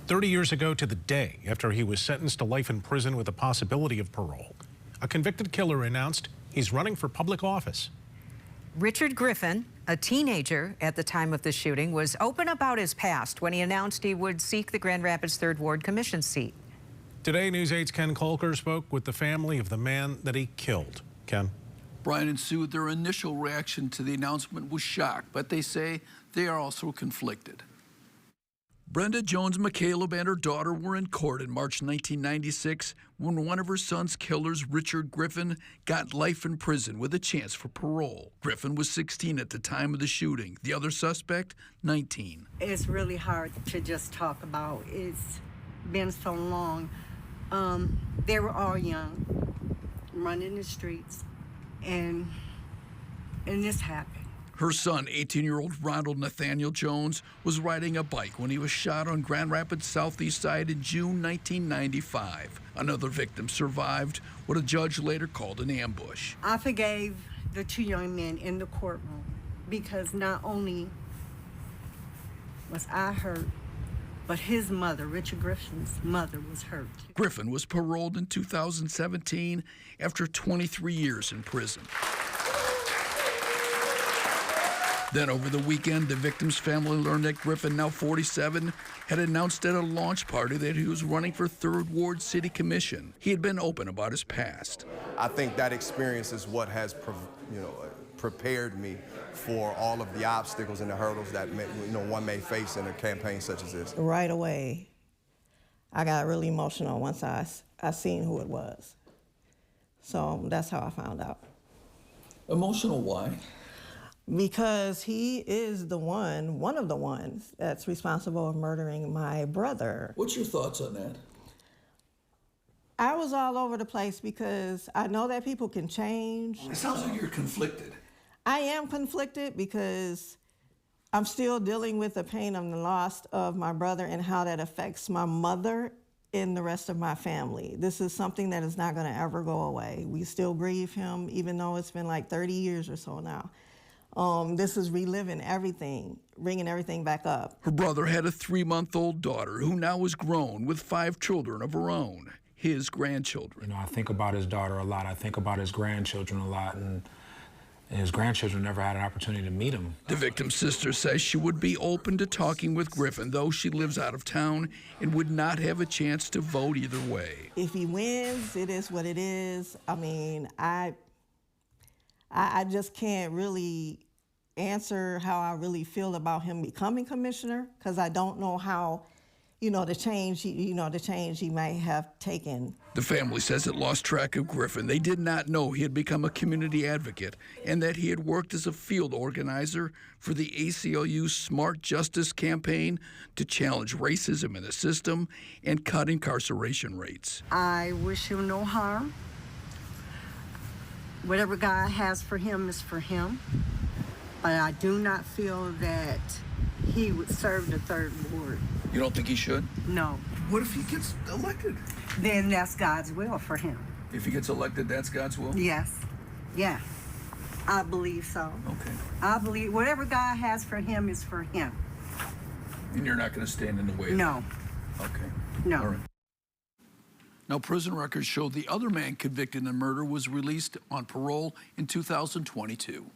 30 years ago to the day after he was sentenced to life in prison with a possibility of parole, a convicted killer announced he's running for public office. Richard Griffin, a teenager at the time of the shooting, was open about his past when he announced he would seek the Grand Rapids 3rd Ward Commission seat. Today, News 8's Ken Kolker spoke with the family of the man that he killed. Ken? Brian and Sue, their initial reaction to the announcement was shock, but they say they are also conflicted. Brenda Jones McCaleb and her daughter were in court in March 1996 when one of her son's killers, Richard Griffin, got life in prison with a chance for parole. Griffin was 16 at the time of the shooting. The other suspect, 19. It's really hard to just talk about. It's been so long. They were all young, running the streets, and this happened. Her son, 18-year-old Ronald Nathaniel Jones, was riding a bike when he was shot on Grand Rapids Southeast Side in June 1995. Another victim survived what a judge later called an ambush. I forgave the two young men in the courtroom because not only was I hurt, but his mother, Richard Griffin's mother, was hurt. Griffin was paroled in 2017 after 23 years in prison. Then over the weekend, the victim's family learned that Griffin, now 47, had announced at a launch party that he was running for 3rd Ward City Commission. He had been open about his past. I think that experience is what has prepared me for all of the obstacles and the hurdles that one may face in a campaign such as this. Right away, I got really emotional once I seen who it was. So that's how I found out. Emotional, why? Because he is one of the ones that's responsible for murdering my brother. What's your thoughts on that? I was all over the place because I know that people can change. It sounds like you're conflicted. I am conflicted because I'm still dealing with the pain of the loss of my brother and how that affects my mother and the rest of my family. This is something that is not going to ever go away. We still grieve him, even though it's been like 30 years or so now. This is reliving everything, bringing everything back up. Her brother had a 3-month-old daughter who now is grown with 5 children of her own, his grandchildren. I think about his daughter a lot. I think about his grandchildren a lot, and his grandchildren never had an opportunity to meet him. The victim's sister says she would be open to talking with Griffin, though she lives out of town and would not have a chance to vote either way. If he wins, it is what it is. I mean, I just can't really answer how I really feel about him becoming commissioner, because I don't know how, the change he might have taken. The family says it lost track of Griffin. They did not know he had become a community advocate and that he had worked as a field organizer for the ACLU's Smart Justice campaign to challenge racism in the system and cut incarceration rates. I wish him no harm. Whatever God has for him is for him. But I do not feel that he would serve the 3rd Ward. You don't think he should? No. What if he gets elected? Then that's God's will for him. If he gets elected, that's God's will? Yes. Yeah. I believe so. Okay. I believe whatever God has for him is for him. And you're not going to stand in the way of No. that? Okay. No. All right. Now, prison records show the other man convicted in murder was released on parole in 2022.